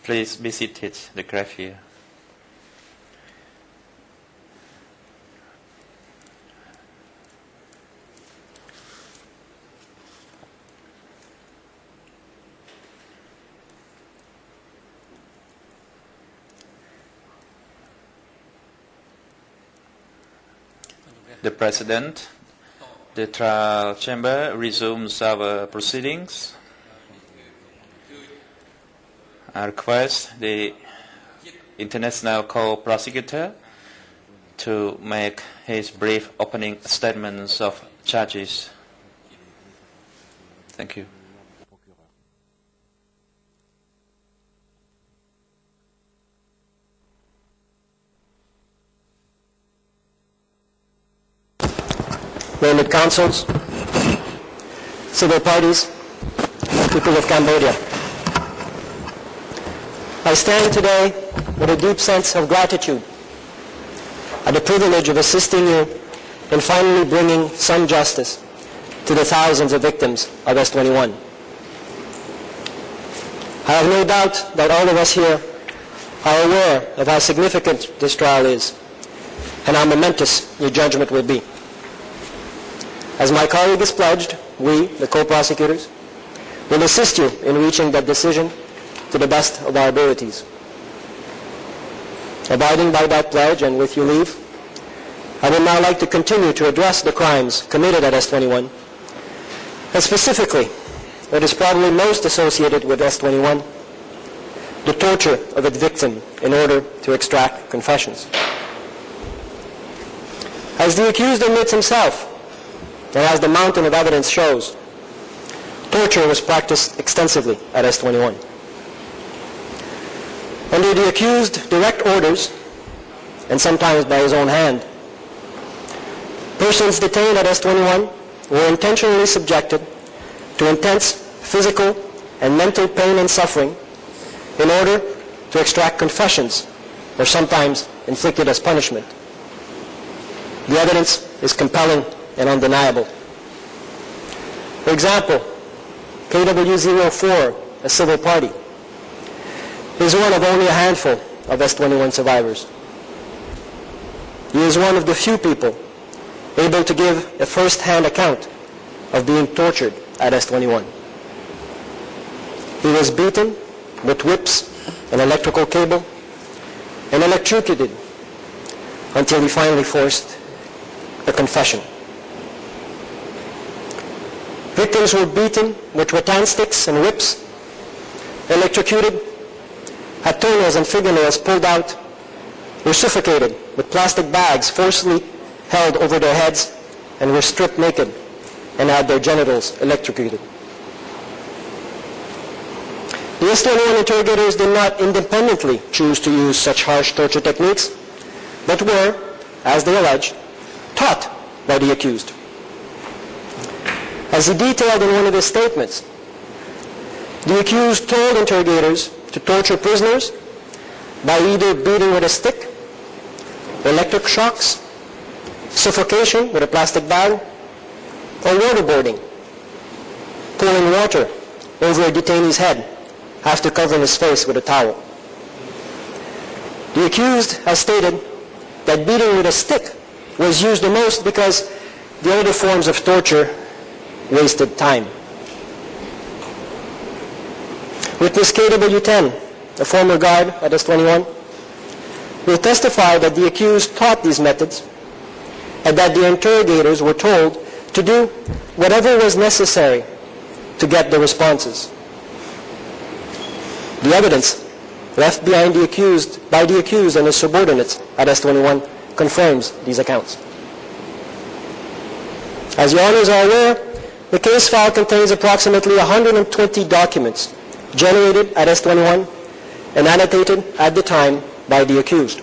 Please be seated, the graphic. The President, the trial chamber resumes our proceedings. I request the International Co-Prosecutor to make his brief opening statements of charges. Thank you. Learned councils, civil parties, people of Cambodia. I stand today with a deep sense of gratitude at the privilege of assisting you in finally bringing some justice to the thousands of victims of S-21. I have no doubt that all of us here are aware of how significant this trial is and how momentous your judgment will be. As my colleague has pledged, we, the co-prosecutors, will assist you in reaching that decision to the best of our abilities. Abiding by that pledge, and with your leave, I would now like to continue to address the crimes committed at S-21, and specifically what is probably most associated with S-21, the torture of its victim in order to extract confessions. As the accused admits himself, and as the mountain of evidence shows, torture was practiced extensively at S-21. Under the accused direct orders, and sometimes by his own hand, persons detained at S-21 were intentionally subjected to intense physical and mental pain and suffering in order to extract confessions, or sometimes inflicted as punishment. The evidence is compelling and undeniable. For example, KW04, a civil party, is one of only a handful of S-21 survivors. He is one of the few people able to give a first-hand account of being tortured at S-21. He was beaten with whips and electrical cable and electrocuted until he finally forced a confession. Victims were beaten with rattan sticks and whips, electrocuted, had toenails and fingernails pulled out, were suffocated with plastic bags forcibly held over their heads, and were stripped naked and had their genitals electrocuted. The S-21 interrogators did not independently choose to use such harsh torture techniques, but were, as they alleged, taught by the accused. As he detailed in one of his statements, the accused told interrogators to torture prisoners by either beating with a stick, electric shocks, suffocation with a plastic bag, or waterboarding, pouring water over a detainee's head after covering his face with a towel. The accused has stated that beating with a stick was used the most because the other forms of torture wasted time. Witness KW10, a former guard at S-21, will testify that the accused taught these methods and that the interrogators were told to do whatever was necessary to get the responses. The evidence left behind by the accused and his subordinates at S-21 confirms these accounts. As your honors are aware, the case file contains approximately 120 documents generated at S-21 and annotated at the time by the accused.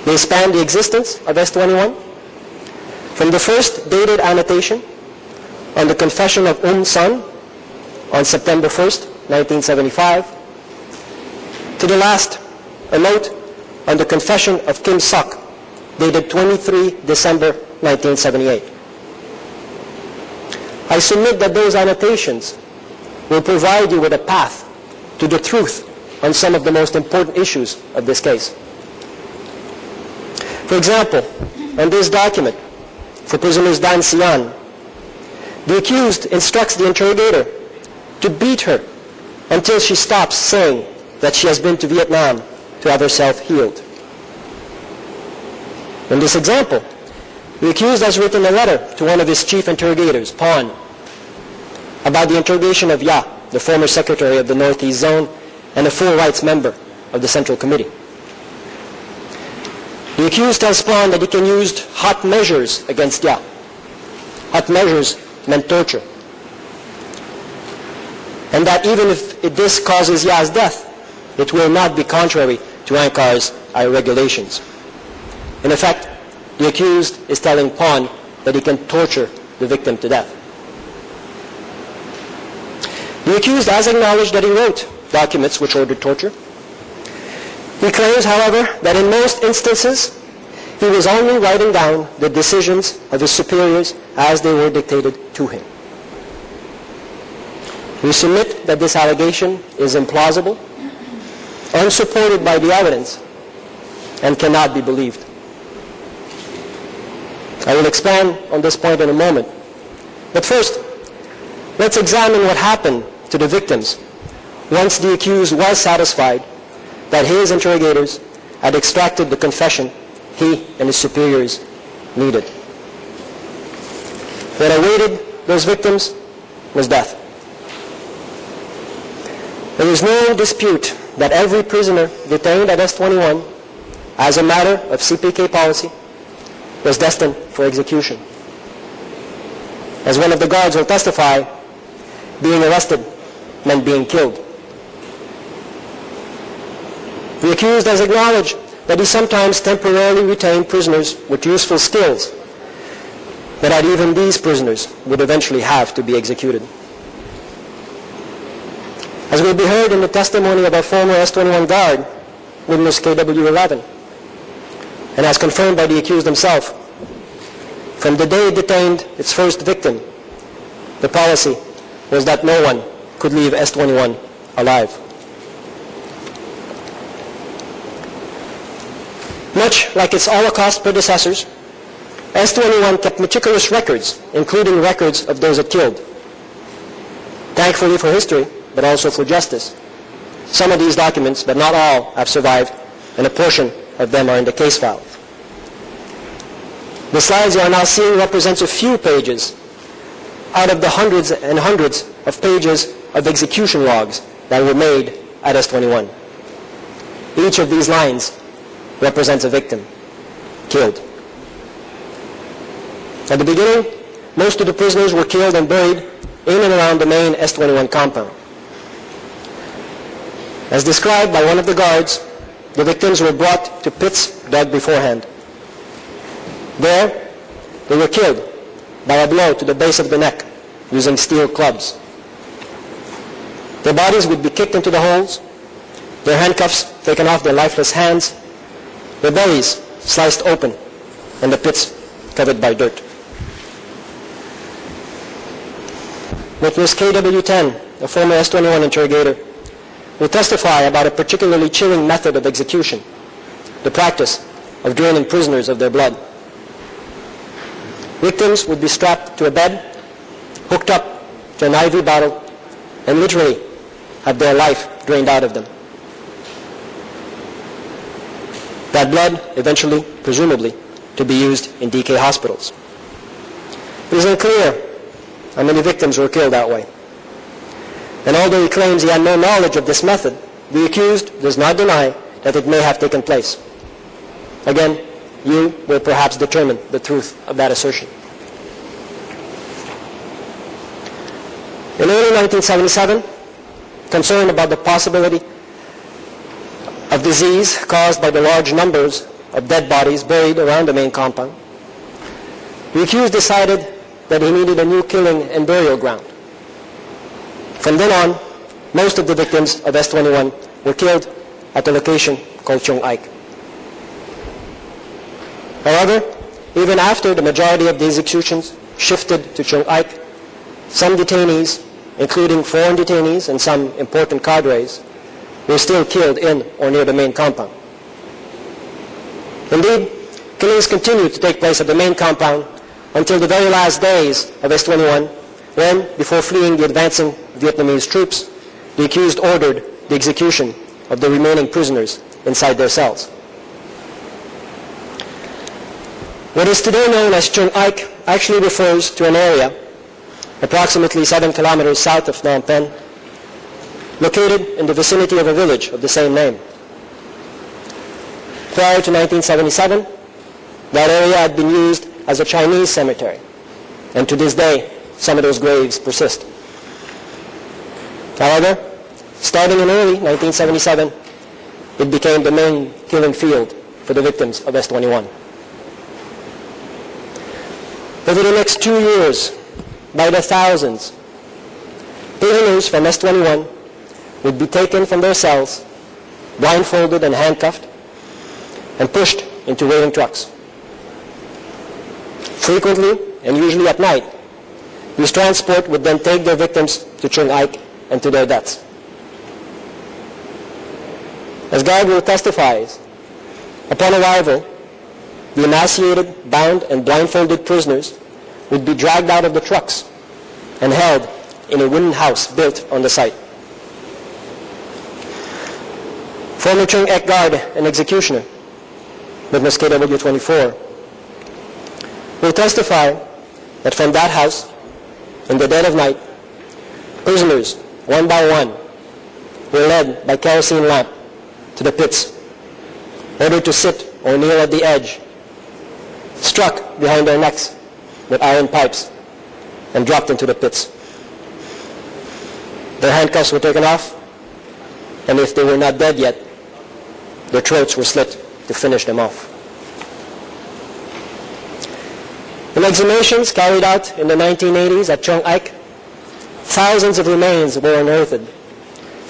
They span the existence of S-21 from the first dated annotation on the confession of San on September 1st, 1975, to the last, a note on the confession of Kim Sok, dated 23 December 1978. I submit that those annotations will provide you with a path to the truth on some of the most important issues of this case. For example, on this document, for prisoners Dan Sian, the accused instructs the interrogator to beat her until she stops saying that she has been to Vietnam to have herself healed. In this example, the accused has written a letter to one of his chief interrogators, Pon, about the interrogation of Ya, the former secretary of the Northeast Zone and a full rights member of the Central Committee. The accused tells Pon that he can use hot measures against Ya. Hot measures meant torture. And that even if this causes Ya's death, it will not be contrary to Ankar's regulations. In effect, the accused is telling Pon that he can torture the victim to death. The accused has acknowledged that he wrote documents which ordered torture. He claims, however, that in most instances, he was only writing down the decisions of his superiors as they were dictated to him. We submit that this allegation is implausible, unsupported by the evidence, and cannot be believed. I will expand on this point in a moment. But first, let's examine what happened to the victims once the accused was satisfied that his interrogators had extracted the confession he and his superiors needed. What awaited those victims was death. There is no dispute that every prisoner detained at S21, as a matter of CPK policy, was destined for execution. As one of the guards will testify, being arrested meant being killed. The accused has acknowledged that he sometimes temporarily retained prisoners with useful skills, but that even these prisoners would eventually have to be executed. As will be heard in the testimony of our former S21 guard, witness KW11, and as confirmed by the accused himself, from the day it detained its first victim, the policy was that no one could leave S21 alive. Much like its Holocaust predecessors, S21 kept meticulous records, including records of those it killed. Thankfully for history, but also for justice, some of these documents, but not all, have survived, and a portion of them are in the case file. The slides you are now seeing represents a few pages out of the hundreds and hundreds of pages of execution logs that were made at S21. Each of these lines represents a victim killed. At the beginning, most of the prisoners were killed and buried in and around the main S21 compound. As described by one of the guards, the victims were brought to pits dug beforehand. There, they were killed by a blow to the base of the neck using steel clubs. Their bodies would be kicked into the holes, their handcuffs taken off their lifeless hands, their bellies sliced open, and the pits covered by dirt. Witness KW10, a former S21 interrogator, will testify about a particularly chilling method of execution, the practice of draining prisoners of their blood. Victims would be strapped to a bed, hooked up to an IV bottle, and literally have their life drained out of them. That blood eventually, presumably, to be used in DK hospitals. It is unclear how many victims were killed that way. And although he claims he had no knowledge of this method, the accused does not deny that it may have taken place. Again, you will perhaps determine the truth of that assertion. In early 1977, concerned about the possibility of disease caused by the large numbers of dead bodies buried around the main compound, the accused decided that he needed a new killing and burial ground. From then on, most of the victims of S21 were killed at a location called Chung Ike. However, even after the majority of the executions shifted to Chung Ike, some detainees including foreign detainees and some important cadres, were still killed in or near the main compound. Indeed, killings continued to take place at the main compound until the very last days of S-21, when, before fleeing the advancing Vietnamese troops, the accused ordered the execution of the remaining prisoners inside their cells. What is today known as Chung Ike actually refers to an area approximately 7 kilometers south of Phnom Penh, located in the vicinity of a village of the same name. Prior to 1977, that area had been used as a Chinese cemetery, and to this day, some of those graves persist. However, starting in early 1977, it became the main killing field for the victims of S-21. Over the next 2 years, by the thousands, prisoners from S-21 would be taken from their cells, blindfolded and handcuffed, and pushed into waiting trucks. Frequently, and usually at night, these transport would then take their victims to Chung Ike and to their deaths. As Gargoyle testifies, upon arrival, the emaciated, bound, and blindfolded prisoners would be dragged out of the trucks and held in a wooden house built on the site. Former Chung Ike guard and executioner, witness KW-24, will testify that from that house, in the dead of night, prisoners, one by one, were led by kerosene lamp to the pits, ordered to sit or kneel at the edge, struck behind their necks with iron pipes, and dropped into the pits. Their handcuffs were taken off, and if they were not dead yet, their throats were slit to finish them off. In exhumations carried out in the 1980s at Chung Ike, thousands of remains were unearthed,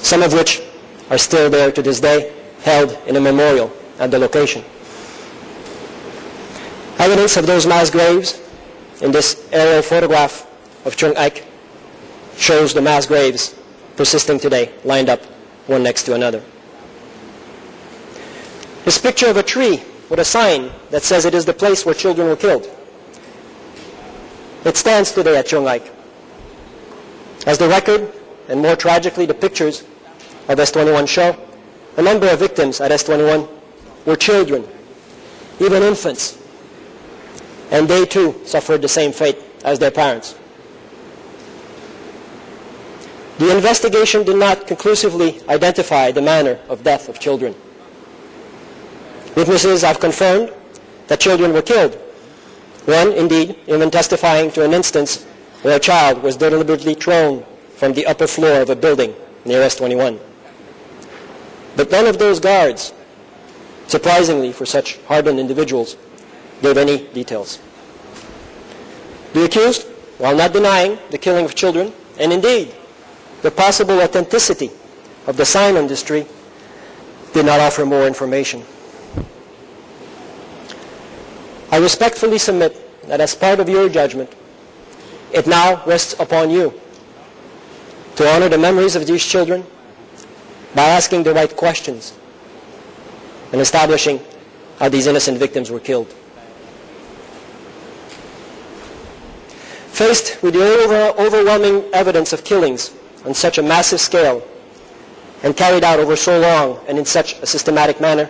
some of which are still there to this day, held in a memorial at the location. Evidence of those mass graves in this aerial photograph of Chung Ike shows the mass graves persisting today, lined up one next to another. This picture of a tree with a sign that says it is the place where children were killed. It stands today at Chung Ike. As the record, and more tragically the pictures of S-21 show, a number of victims at S-21 were children, even infants, and they too suffered the same fate as their parents. The investigation did not conclusively identify the manner of death of children. Witnesses have confirmed that children were killed. One, indeed, even testifying to an instance where a child was deliberately thrown from the upper floor of a building near S-21. But none of those guards, surprisingly for such hardened individuals, gave any details. The accused, while not denying the killing of children, and indeed the possible authenticity of the sign on this tree, did not offer more information. I respectfully submit that as part of your judgment, it now rests upon you to honor the memories of these children by asking the right questions and establishing how these innocent victims were killed. Faced with the overwhelming evidence of killings on such a massive scale and carried out over so long and in such a systematic manner,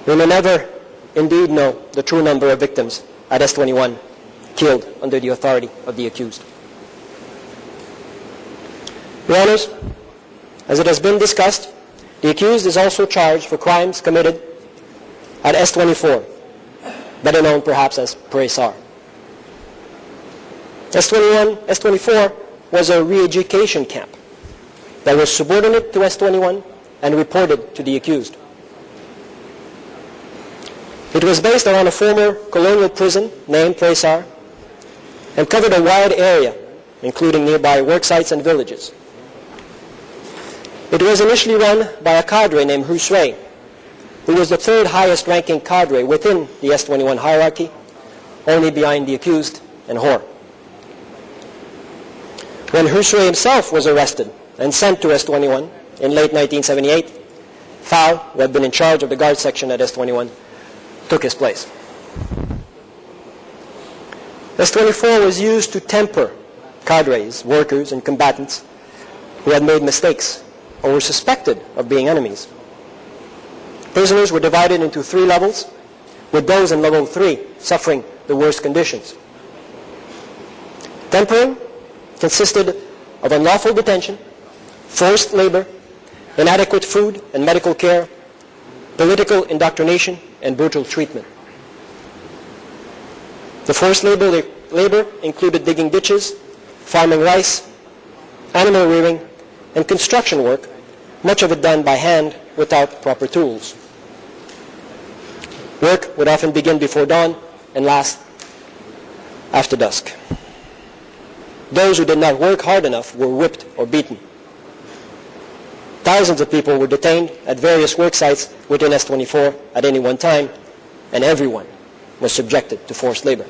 we may never indeed know the true number of victims at S-21 killed under the authority of the accused. Your Honors, as it has been discussed, the accused is also charged for crimes committed at S-24, better known perhaps as Presar. S-24 was a re-education camp that was subordinate to S-21 and reported to the accused. It was based around a former colonial prison named Presar and covered a wide area, including nearby work sites and villages. It was initially run by a cadre named Hu Sui, who was the third highest ranking cadre within the S-21 hierarchy, only behind the accused and Hor. When Hussein himself was arrested and sent to S21 in late 1978, Phao, who had been in charge of the guard section at S21, took his place. S24 was used to temper cadres, workers, and combatants who had made mistakes or were suspected of being enemies. Prisoners were divided into 3 levels, with those in level 3 suffering the worst conditions. Tempering consisted of unlawful detention, forced labor, inadequate food and medical care, political indoctrination, and brutal treatment. The forced labor included digging ditches, farming rice, animal rearing, and construction work, much of it done by hand without proper tools. Work would often begin before dawn and last after dusk. Those who did not work hard enough were whipped or beaten. Thousands of people were detained at various work sites within S24 at any one time, and everyone was subjected to forced labor.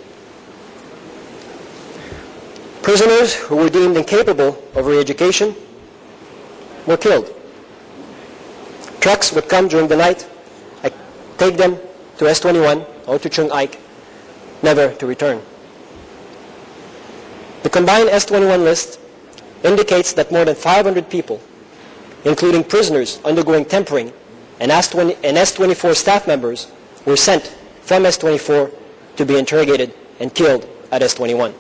Prisoners who were deemed incapable of re-education were killed. Trucks would come during the night, take them to S21 or to Chung Ike, never to return. The combined S21 list indicates that more than 500 people, including prisoners undergoing tempering and S24 staff members, were sent from S24 to be interrogated and killed at S21.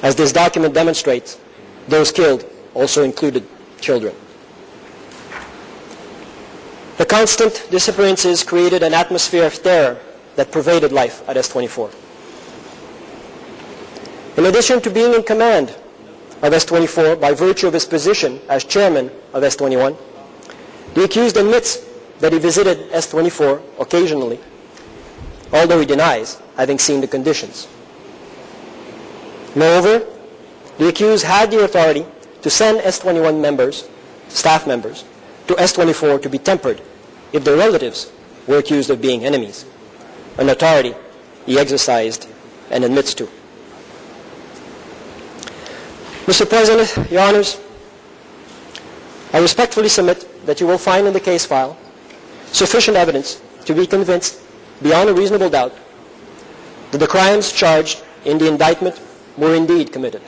As this document demonstrates, those killed also included children. The constant disappearances created an atmosphere of terror that pervaded life at S24. In addition to being in command of S24 by virtue of his position as chairman of S21, the accused admits that he visited S24 occasionally, although he denies having seen the conditions. Moreover, the accused had the authority to send S21 members, staff members, to S24 to be tempered if their relatives were accused of being enemies, an authority he exercised and admits to. Mr. President, Your Honors, I respectfully submit that you will find in the case file sufficient evidence to be convinced beyond a reasonable doubt that the crimes charged in the indictment were indeed committed.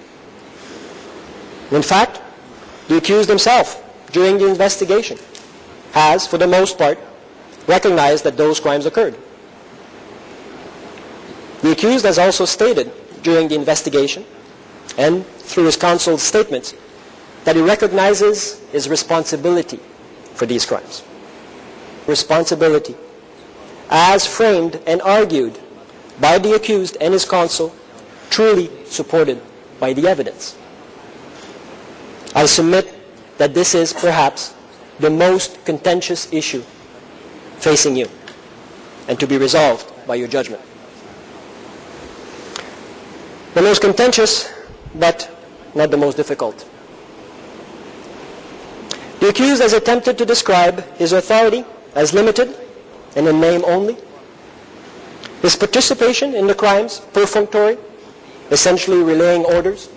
In fact, the accused himself, during the investigation, has, for the most part, recognized that those crimes occurred. The accused has also stated during the investigation and through his counsel's statements that he recognizes his responsibility for these crimes. Responsibility, as framed and argued by the accused and his counsel, truly supported by the evidence. I submit that this is perhaps the most contentious issue facing you and to be resolved by your judgment. The most contentious, but not the most difficult. The accused has attempted to describe his authority as limited and in name only. His participation in the crimes perfunctory, essentially relaying orders,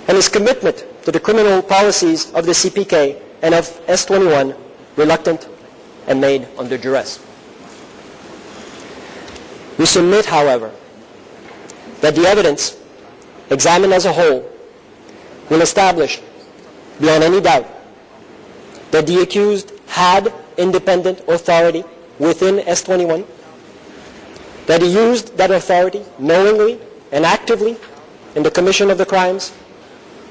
and his commitment to the criminal policies of the CPK and of S21 reluctant and made under duress. We submit, however, that the evidence, examined as a whole, will establish beyond any doubt that the accused had independent authority within S21, that he used that authority knowingly and actively in the commission of the crimes,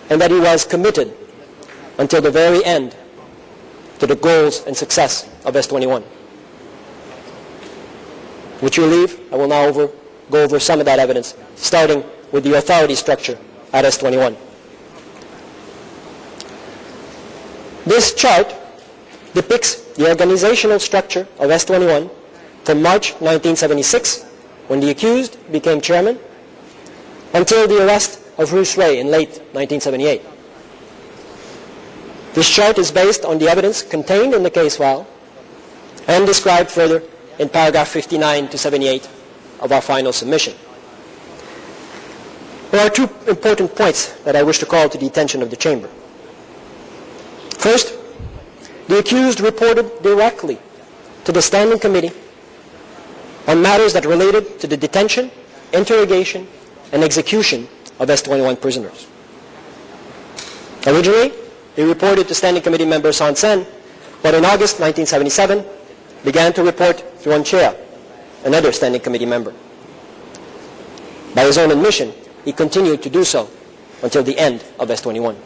and that he was committed until the very end to the goals and success of S21. With your leave, I will now go over some of that evidence, starting with the authority structure at S21. This chart depicts the organizational structure of S21 from March 1976, when the accused became chairman, until the arrest of Bruce Ray in late 1978. This chart is based on the evidence contained in the case file and described further in paragraph 59 to 78 of our final submission. There are two important points that I wish to call to the attention of the Chamber. First, the accused reported directly to the Standing Committee on matters that related to the detention, interrogation, and execution of S-21 prisoners. Originally, he reported to Standing Committee member Son Sen, but in August 1977 began to report to Wan Chea, another Standing Committee member. By his own admission, he continued to do so until the end of S-21.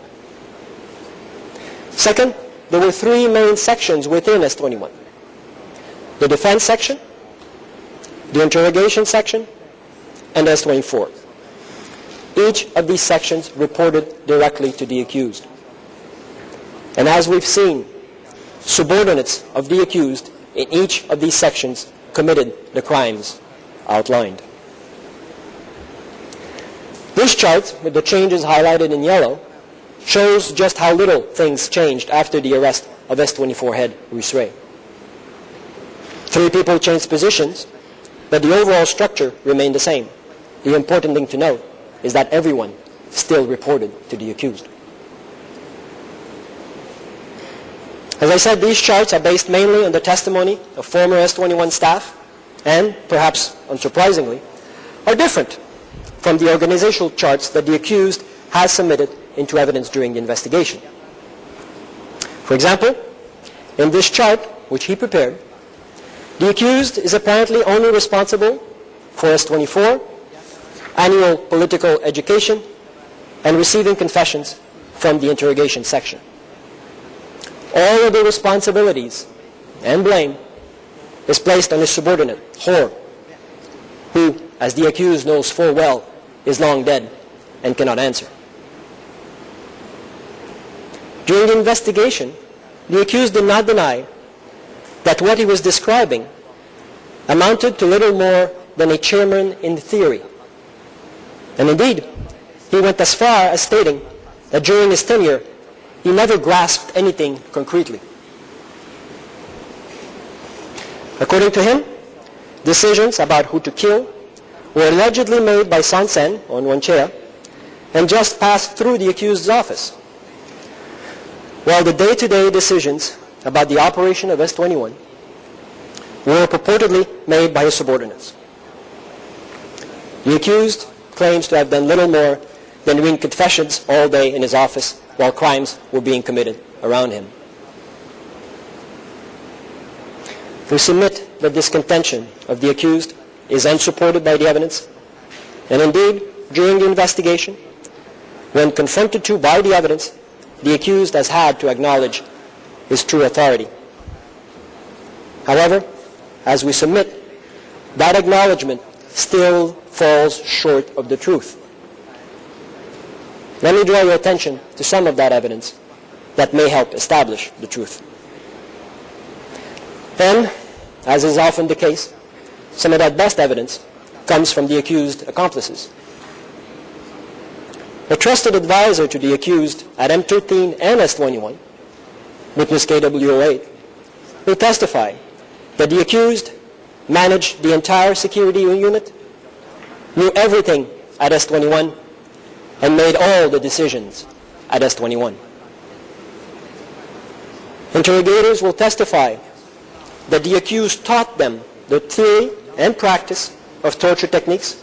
Second, there were three main sections within S-21. The defense section, the interrogation section, and S-24. Each of these sections reported directly to the accused. And as we've seen, subordinates of the accused in each of these sections committed the crimes outlined. This chart, with the changes highlighted in yellow, shows just how little things changed after the arrest of S-24 head Ruiz Rey. 3 people changed positions, but the overall structure remained the same. The important thing to note is that everyone still reported to the accused. As I said, these charts are based mainly on the testimony of former S-21 staff and, perhaps unsurprisingly, are different from the organizational charts that the accused has submitted into evidence during the investigation. For example, in this chart, which he prepared, the accused is apparently only responsible for S-24, annual political education, and receiving confessions from the interrogation section. All of the responsibilities and blame is placed on his subordinate, Hor, who, as the accused knows full well, is long dead and cannot answer. During the investigation, the accused did not deny that what he was describing amounted to little more than a chairman in theory. And indeed, he went as far as stating that during his tenure, he never grasped anything concretely. According to him, decisions about who to kill were allegedly made by Son Sen on Wan Chea and just passed through the accused's office, while the day-to-day decisions about the operation of S-21 were purportedly made by his subordinates. The accused claims to have done little more than read confessions all day in his office while crimes were being committed around him. We submit that this contention of the accused is unsupported by the evidence, and indeed, during the investigation, when confronted to by the evidence, the accused has had to acknowledge his true authority. However, as we submit, that acknowledgement still falls short of the truth. Let me draw your attention to some of that evidence that may help establish the truth. And, as is often the case, some of that best evidence comes from the accused accomplices. A trusted advisor to the accused at M13 and S21, witness KW08, will testify that the accused managed the entire security unit, knew everything at S21, and made all the decisions at S21. Interrogators will testify that the accused taught them the theory and practice of torture techniques,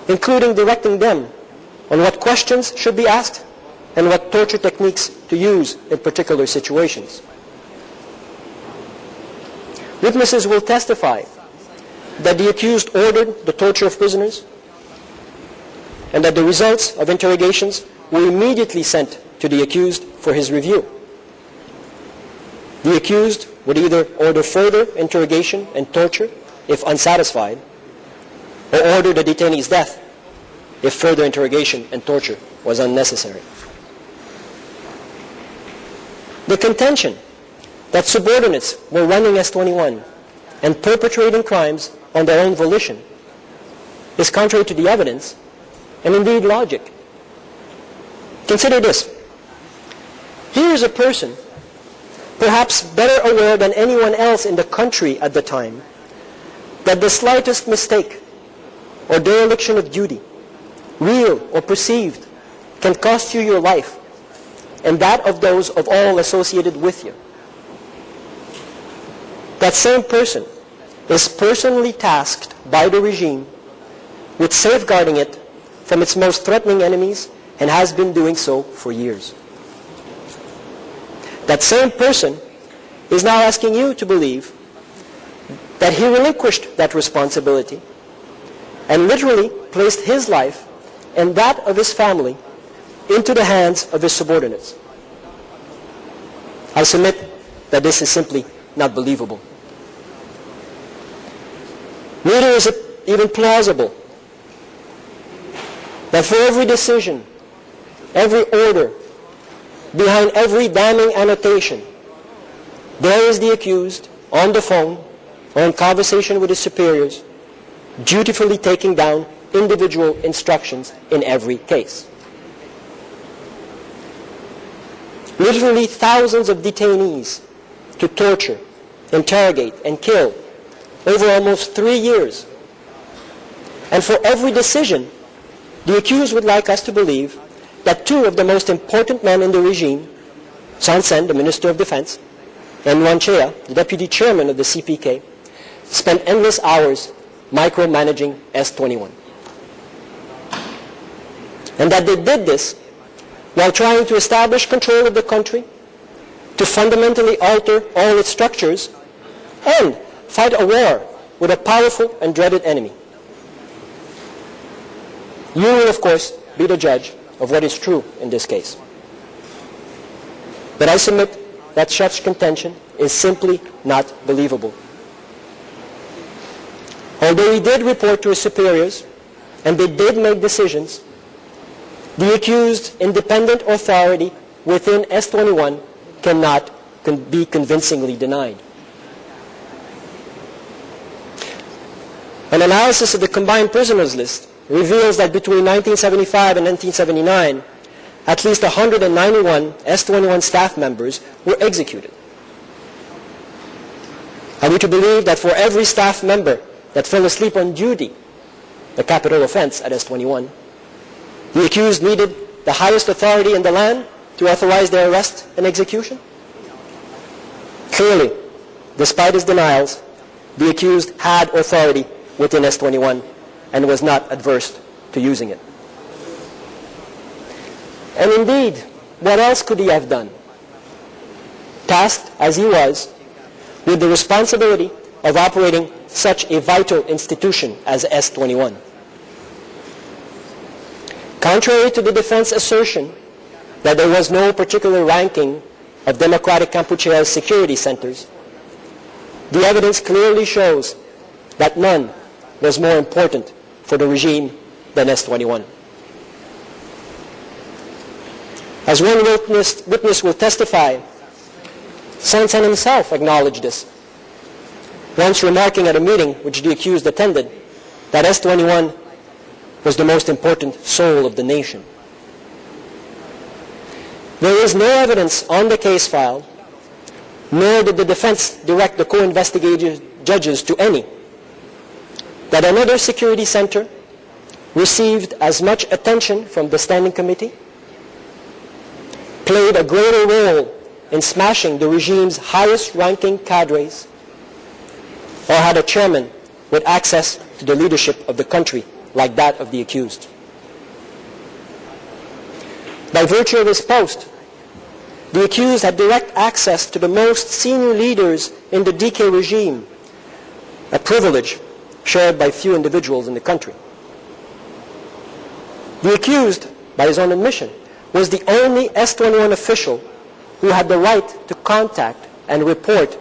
including directing them on what questions should be asked and what torture techniques to use in particular situations. Witnesses will testify that the accused ordered the torture of prisoners and that the results of interrogations were immediately sent to the accused for his review. The accused would either order further interrogation and torture if unsatisfied, or order the detainee's death if further interrogation and torture was unnecessary. The contention that subordinates were running S21 and perpetrating crimes on their own volition is contrary to the evidence and indeed logic. Consider this. Here is a person, perhaps better aware than anyone else in the country at the time, that the slightest mistake or dereliction of duty real or perceived, can cost you your life and that of those of all associated with you. That same person is personally tasked by the regime with safeguarding it from its most threatening enemies and has been doing so for years. That same person is now asking you to believe that he relinquished that responsibility and literally placed his life and that of his family into the hands of his subordinates. I submit that this is simply not believable. Neither is it even plausible that for every decision, every order, behind every damning annotation, there is the accused on the phone or in conversation with his superiors, dutifully taking down individual instructions in every case. Literally thousands of detainees to torture, interrogate, and kill over almost 3 years. And for every decision, the accused would like us to believe that two of the most important men in the regime, Son Sen, the Minister of Defense, and Nguyen Chea, the Deputy Chairman of the CPK, spent endless hours micromanaging S-21. And that they did this while trying to establish control of the country, to fundamentally alter all its structures, and fight a war with a powerful and dreaded enemy. You will, of course, be the judge of what is true in this case. But I submit that such contention is simply not believable. Although he did report to his superiors, and they did make decisions, the accused independent authority within S-21 cannot be convincingly denied. An analysis of the combined prisoners list reveals that between 1975 and 1979, at least 191 S-21 staff members were executed. Are we to believe that for every staff member that fell asleep on duty, the capital offense at S-21, the accused needed the highest authority in the land to authorize their arrest and execution? Clearly, despite his denials, the accused had authority within S-21 and was not adverse to using it. And indeed, what else could he have done? Tasked as he was with the responsibility of operating such a vital institution as S-21. Contrary to the defense assertion that there was no particular ranking of Democratic Kampuchea's security centers, the evidence clearly shows that none was more important for the regime than S-21. As one witness will testify, Son Sen himself acknowledged this, once remarking at a meeting which the accused attended that S-21 was the most important soul of the nation. There is no evidence on the case file, nor did the defense direct the co-investigative judges to any, that another security center received as much attention from the Standing Committee, played a greater role in smashing the regime's highest-ranking cadres, or had a chairman with access to the leadership of the country like that of the accused. By virtue of his post, the accused had direct access to the most senior leaders in the DK regime, a privilege shared by few individuals in the country. The accused, by his own admission, was the only S-21 official who had the right to contact and report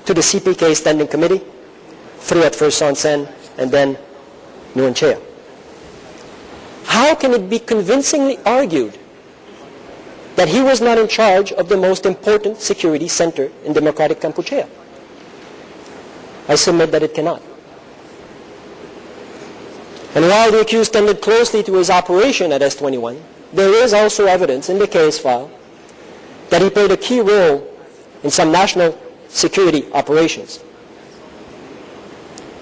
to the CPK Standing Committee, through at first Son Sen and then Nguyen Chea. How can it be convincingly argued that he was not in charge of the most important security center in Democratic Kampuchea? I submit that it cannot. And while the accused tended closely to his operation at S-21, there is also evidence in the case file that he played a key role in some national security operations.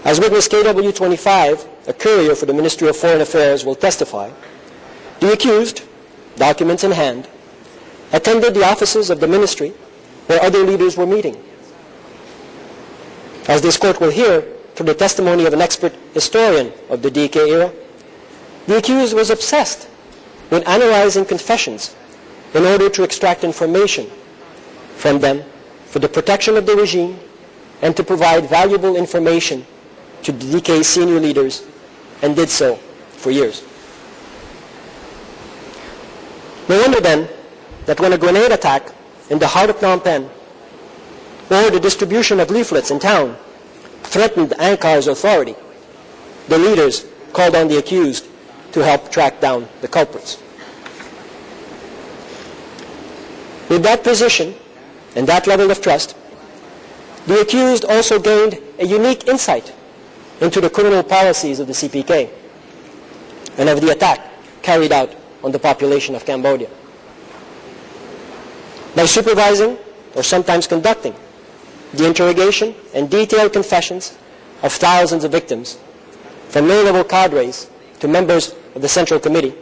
As witness KW-25, a courier for the Ministry of Foreign Affairs, will testify, The accused, documents in hand, attended the offices of the ministry where other leaders were meeting. As this court will hear through the testimony of an expert historian of the DK era, the accused was obsessed with analyzing confessions in order to extract information from them for the protection of the regime and to provide valuable information to the DK's senior leaders, and did so for years. No wonder then that when a grenade attack in the heart of Phnom Penh or the distribution of leaflets in town threatened Angkar's authority, the leaders called on the accused to help track down the culprits. With that position and that level of trust, the accused also gained a unique insight into the criminal policies of the CPK and of the attack carried out on the population of Cambodia. By supervising, or sometimes conducting, the interrogation and detailed confessions of thousands of victims, from low-level cadres to members of the Central Committee,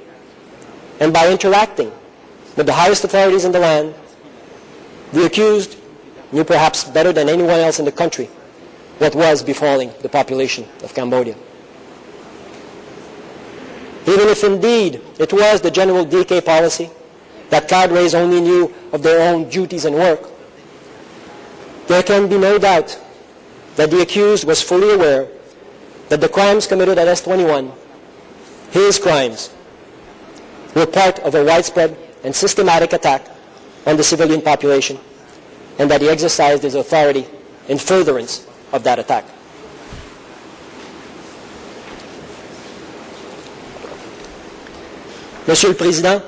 and by interacting with the highest authorities in the land, the accused knew perhaps better than anyone else in the country what was befalling the population of Cambodia. Even if indeed it was the general DK policy that cadres only knew of their own duties and work, there can be no doubt that the accused was fully aware that the crimes committed at S-21, his crimes, were part of a widespread and systematic attack on the civilian population, and that he exercised his authority in furtherance of that attack. Monsieur le Président,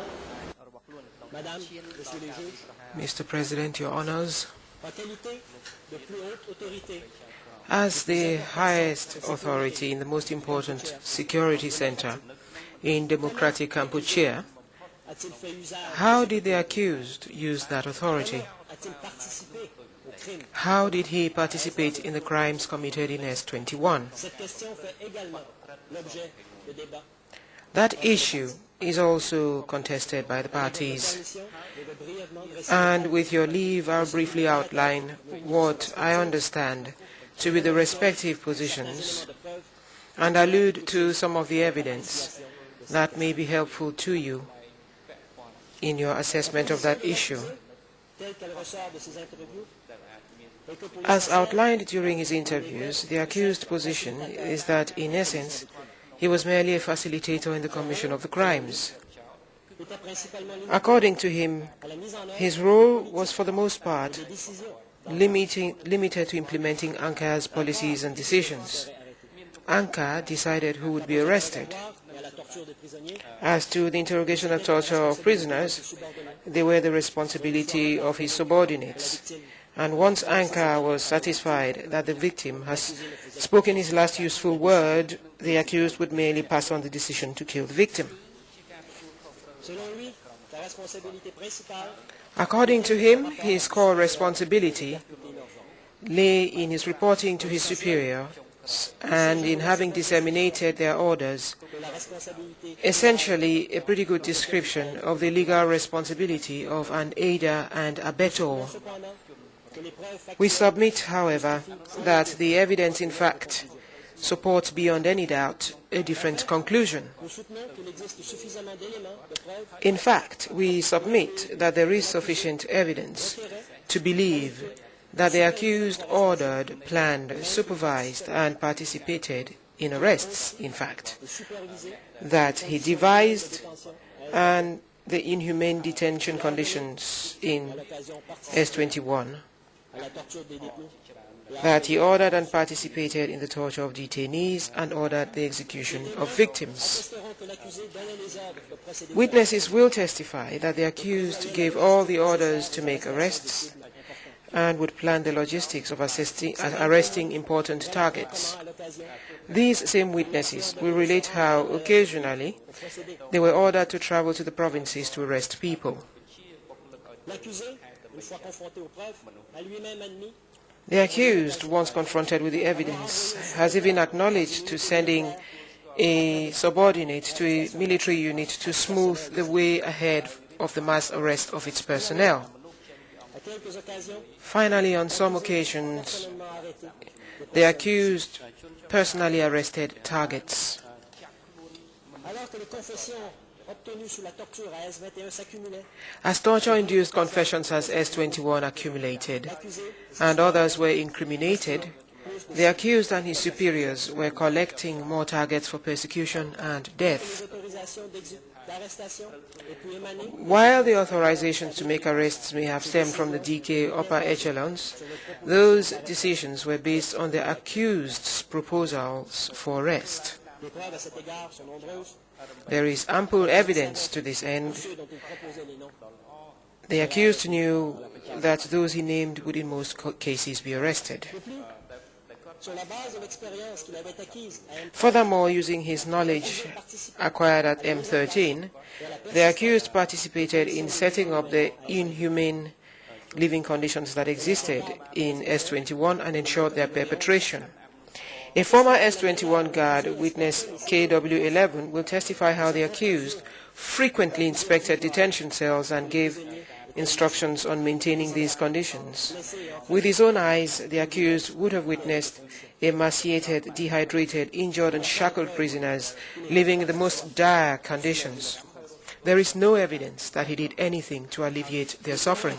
Madame, Monsieur les juges, Mr. President, Your Honors, as the highest authority in the most important security center in democratic Kampuchea, how did the accused use that authority? How did he participate in the crimes committed in S-21? That issue is also contested by the parties. And with your leave, I'll briefly outline what I understand to be the respective positions and allude to some of the evidence that may be helpful to you in your assessment of that issue. As outlined during his interviews, the accused's position is that, in essence, he was merely a facilitator in the commission of the crimes. According to him, his role was for the most part limited to implementing Angkar's policies and decisions. Angkar decided who would be arrested. As to the interrogation and torture of prisoners, they were the responsibility of his subordinates. And once Angkar was satisfied that the victim has spoken his last useful word, the accused would merely pass on the decision to kill the victim. According to him, his core responsibility lay in his reporting to his superiors and in having disseminated their orders, essentially a pretty good description of the legal responsibility of an aider and abettor. We submit, however, that the evidence in fact supports beyond any doubt a different conclusion. In fact, we submit that there is sufficient evidence to believe that the accused ordered, planned, supervised, and participated in arrests, in fact, that he devised and the inhumane detention conditions in S-21, that he ordered and participated in the torture of detainees and ordered the execution of victims. Witnesses will testify that the accused gave all the orders to make arrests and would plan the logistics of arresting important targets. These same witnesses will relate how, occasionally, they were ordered to travel to the provinces to arrest people. The accused, once confronted with the evidence, has even acknowledged to sending a subordinate to a military unit to smooth the way ahead of the mass arrest of its personnel. Finally, on some occasions, the accused personally arrested targets. As torture-induced confessions as S-21 accumulated and others were incriminated, the accused and his superiors were collecting more targets for persecution and death. While the authorizations to make arrests may have stemmed from the DK upper echelons, those decisions were based on the accused's proposals for arrest. There is ample evidence to this end. The accused knew that those he named would in most cases be arrested. Furthermore, using his knowledge acquired at M13, the accused participated in setting up the inhumane living conditions that existed in S21 and ensured their perpetration. A former S21 guard, witness KW11, will testify how the accused frequently inspected detention cells and gave instructions on maintaining these conditions. With his own eyes, the accused would have witnessed emaciated, dehydrated, injured and shackled prisoners living in the most dire conditions. There is no evidence that he did anything to alleviate their suffering.